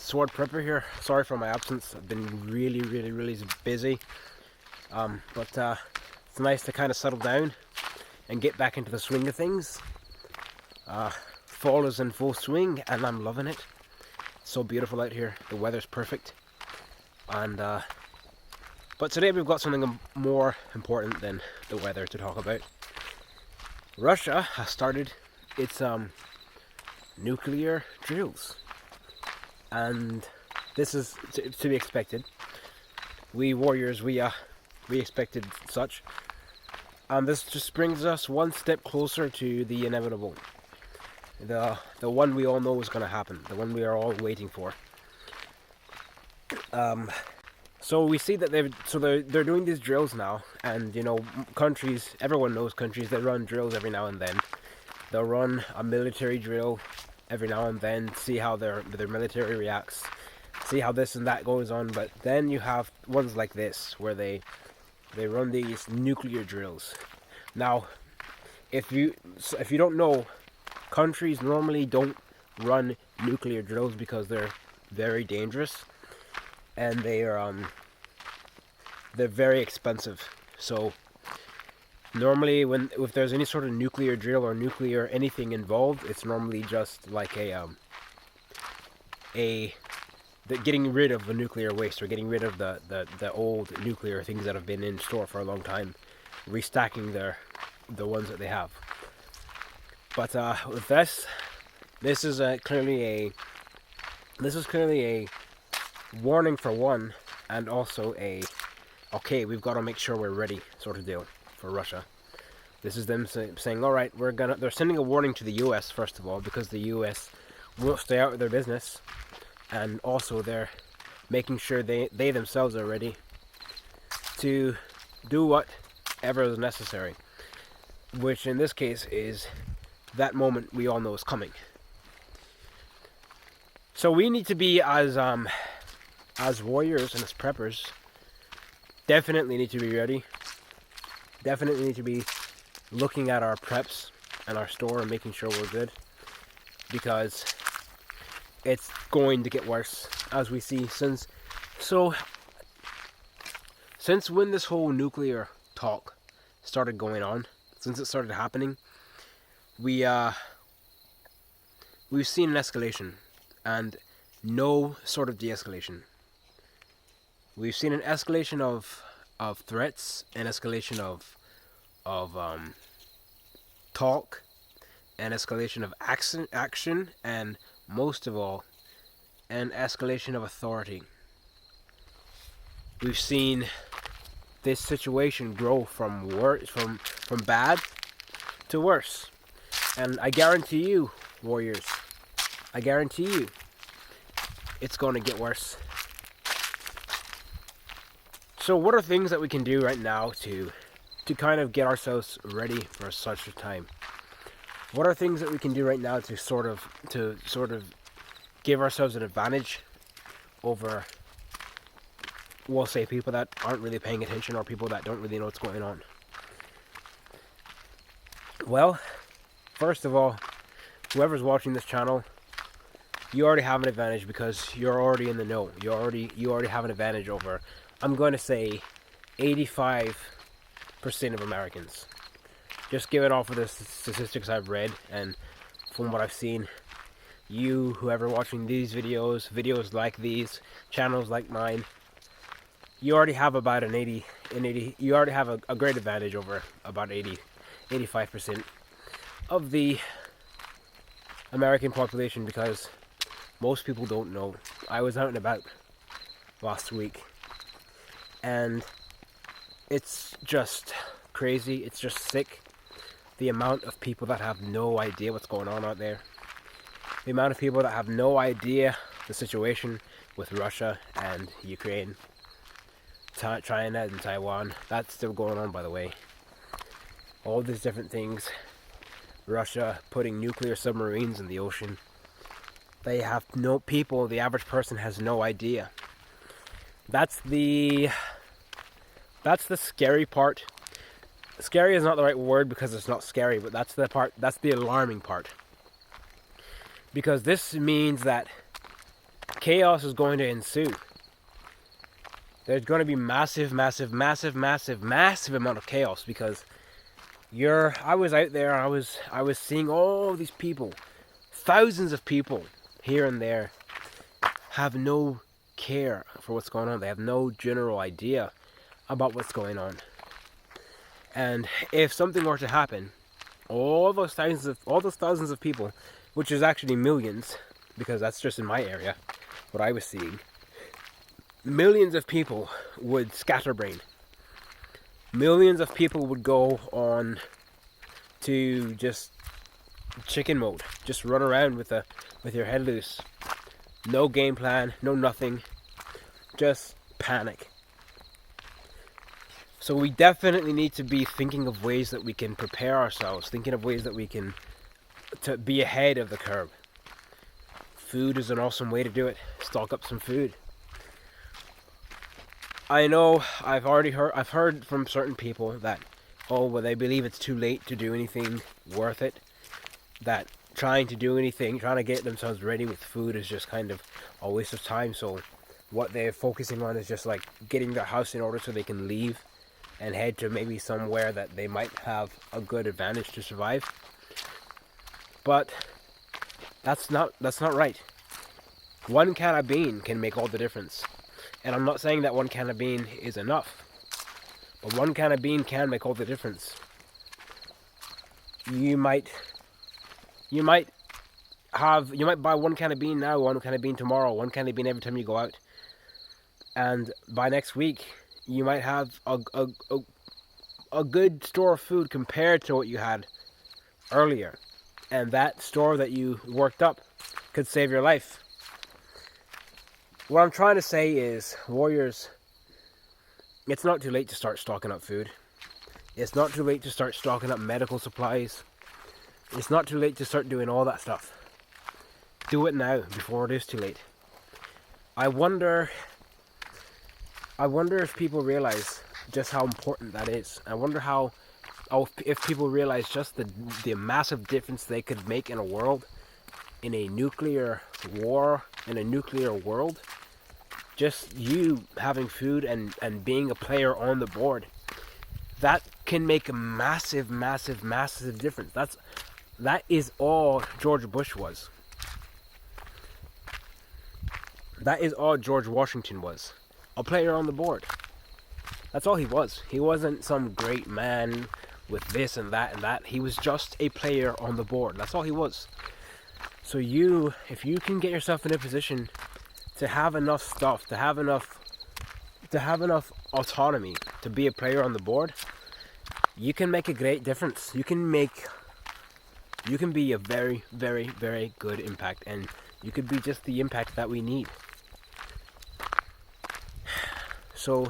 Sword Prepper here. Sorry for my absence. I've been really busy. But it's nice to kind of settle down and get back into the swing of things. Fall is in full swing and I'm loving it. It's so beautiful out here. The weather's perfect. And but today we've got something more important than the weather to talk about. Russia has started its nuclear drills. And this is to be expected. We warriors, we expected such. And this just brings us one step closer to the inevitable. The one we all know is going to happen. The one we are all waiting for. So we see that they're doing these drills now, and you know, countries, everyone knows countries that run drills every now and then. They'll run a military drill every now and then, see how their military reacts, see how this and that goes on. But then you have ones like this where they run these nuclear drills. Now, if you don't know, countries normally don't run nuclear drills because they're very dangerous and they're very expensive. So normally, if there's any sort of nuclear drill or nuclear anything involved, it's normally just like getting rid of the nuclear waste, or getting rid of the old nuclear things that have been in store for a long time, restacking the ones that they have. But with this is clearly a warning for one, and also okay, we've got to make sure we're ready sort of deal for Russia. This is them saying, all right, they're sending a warning to the US first of all, because the US won't stay out of their business, and also they're making sure they themselves are ready to do whatever is necessary, which in this case is that moment we all know is coming. So we need to be as warriors and as preppers, definitely need to be ready. Definitely need to be looking at our preps and our store and making sure we're good, because it's going to get worse, as we see since when this whole nuclear talk started going on, since it started happening, we've seen an escalation and no sort of de-escalation. We've seen an escalation of threats, an escalation of talk, an escalation of action, and most of all, an escalation of authority. We've seen this situation grow from bad to worse, and I guarantee you, warriors, I guarantee you, it's going to get worse. So what are things that we can do right now to kind of get ourselves ready for such a time? What are things that we can do right now to sort of give ourselves an advantage over, we'll say, people that aren't really paying attention, or people that don't really know what's going on? Well, first of all, whoever's watching this channel, you already have an advantage because you're already in the know. You already have an advantage over, I'm going to say, 85% of Americans. Just given off of the statistics I've read and from what I've seen, whoever watching these videos like these, channels like mine, you already have about you already have a great advantage over about 85% of the American population, because most people don't know. I was out and about last week, and it's just crazy, it's just sick, the amount of people that have no idea what's going on out there. The amount of people that have no idea the situation with Russia and Ukraine, China and Taiwan, that's still going on, by the way. All these different things. Russia putting nuclear submarines in the ocean. They have no people, the average person has no idea. That's the scary part. Scary is not the right word because it's not scary, but that's the alarming part. Because this means that chaos is going to ensue. There's going to be massive amount of chaos, because I was out there, I was seeing all these people, thousands of people here and there, have no care for what's going on. They have no general idea about what's going on. And if something were to happen, all those thousands of people, which is actually millions, because that's just in my area, what I was seeing, millions of people would scatterbrain. Millions of people would go on to just chicken mode, just run around with your head loose, no game plan, no nothing, just panic. So we definitely need to be thinking of ways that we can prepare ourselves, thinking of ways that we can to be ahead of the curve. Food is an awesome way to do it. Stock up some food. I know I've heard from certain people that, they believe it's too late to do anything worth it, that trying to get themselves ready with food is just kind of a waste of time. So what they're focusing on is just like getting their house in order so they can leave and head to maybe somewhere that they might have a good advantage to survive. But that's not right. One can of bean can make all the difference. And I'm not saying that one can of bean is enough, but one can of bean can make all the difference. You might buy one can of bean now, one can of bean tomorrow, one can of bean every time you go out. And by next week, you might have a good store of food compared to what you had earlier. And that store that you worked up could save your life. What I'm trying to say is, warriors, it's not too late to start stocking up food. It's not too late to start stocking up medical supplies. It's not too late to start doing all that stuff. Do it now, before it is too late. I wonder if people realize just how important that is. I wonder if people realize just the massive difference they could make in a world, in a nuclear war, in a nuclear world. Just you having food and being a player on the board, that can make a massive difference. That is all George Bush was. That is all George Washington was. A player on the board. That's all he was. He wasn't some great man with this and that and that. He was just a player on the board. That's all he was. So if you can get yourself in a position to have enough stuff, to have enough autonomy to be a player on the board, you can make a great difference. You can be a very good impact, and you could be just the impact that we need. So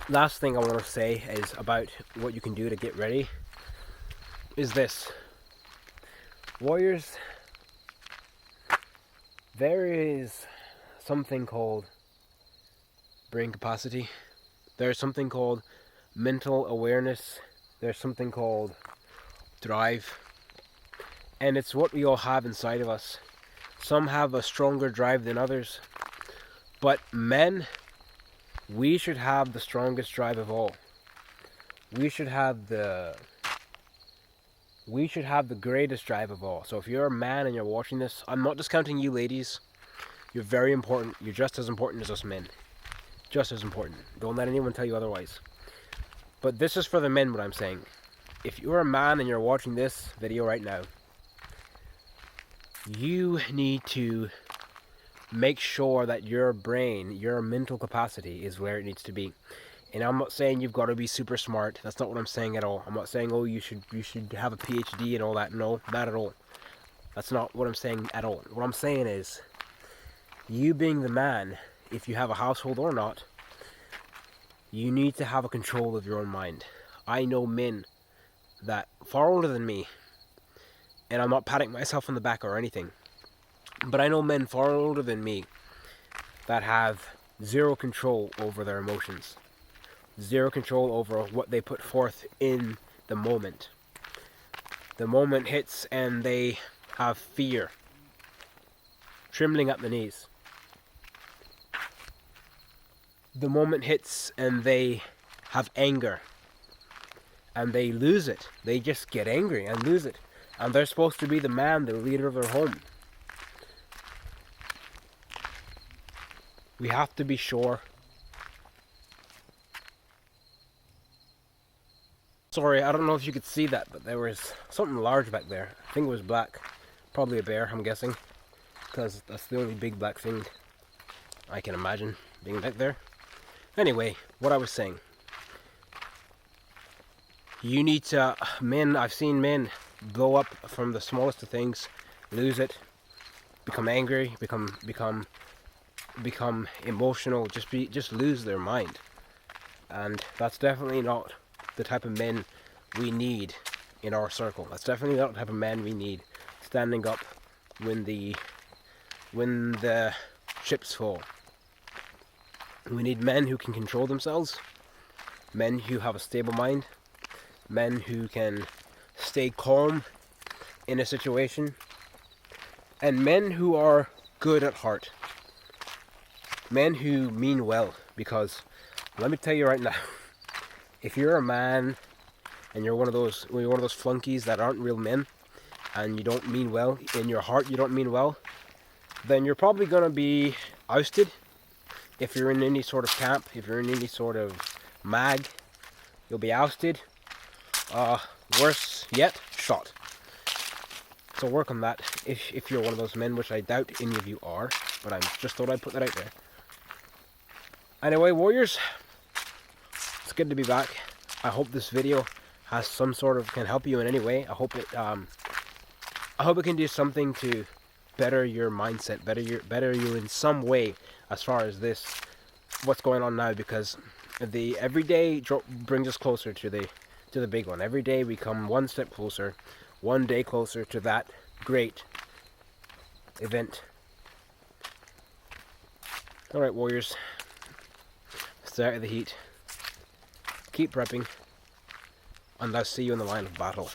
last thing I want to say is about what you can do to get ready is this. Warriors, there is something called brain capacity. There's something called mental awareness. There's something called drive. And it's what we all have inside of us. Some have a stronger drive than others. But men, we should have the strongest drive of all. We should have the greatest drive of all. So if you're a man and you're watching this, I'm not discounting you ladies. You're very important. You're just as important as us men. Just as important. Don't let anyone tell you otherwise. But this is for the men, what I'm saying. If you're a man and you're watching this video right now, you need to make sure that your brain, your mental capacity is where it needs to be. And I'm not saying you've got to be super smart. That's not what I'm saying at all. I'm not saying, you should have a PhD and all that. No, not at all. That's not what I'm saying at all. What I'm saying is, you being the man, if you have a household or not, you need to have a control of your own mind. I know men that far older than me, and I'm not patting myself on the back or anything, but I know men far older than me that have zero control over their emotions. Zero control over what they put forth in the moment. The moment hits and they have fear. trembling at the knees. The moment hits and they have anger and they lose it. They just get angry and lose it. And they're supposed to be the man, the leader of their home. We have to be sure. Sorry, I don't know if you could see that, but there was something large back there. I think it was black. Probably a bear, I'm guessing. Because that's the only big black thing I can imagine being back there. Anyway, what I was saying. You need to, I've seen men blow up from the smallest of things, lose it, become angry, become emotional, just lose their mind. And that's definitely not the type of men we need in our circle. That's definitely not the type of men we need standing up when the chips fall. We need men who can control themselves, men who have a stable mind, men who can stay calm in a situation, and men who are good at heart. Men who mean well, because let me tell you right now, if you're a man and you're one of those flunkies that aren't real men, and you don't mean well, in your heart you don't mean well, then you're probably going to be ousted. If you're in any sort of camp, if you're in any sort of mag, you'll be ousted. Worse yet, shot. So work on that if you're one of those men, which I doubt any of you are, but I just thought I'd put that out there. Anyway, warriors, it's good to be back. I hope this video has some sort of, can help you in any way. I hope it can do something to better your mindset, better you in some way as far as this, what's going on now, because every day brings us closer to the big one. Every day we come one step closer, one day closer to that great event. Alright, warriors, stay out of the heat, keep prepping, and I'll see you in the line of battle.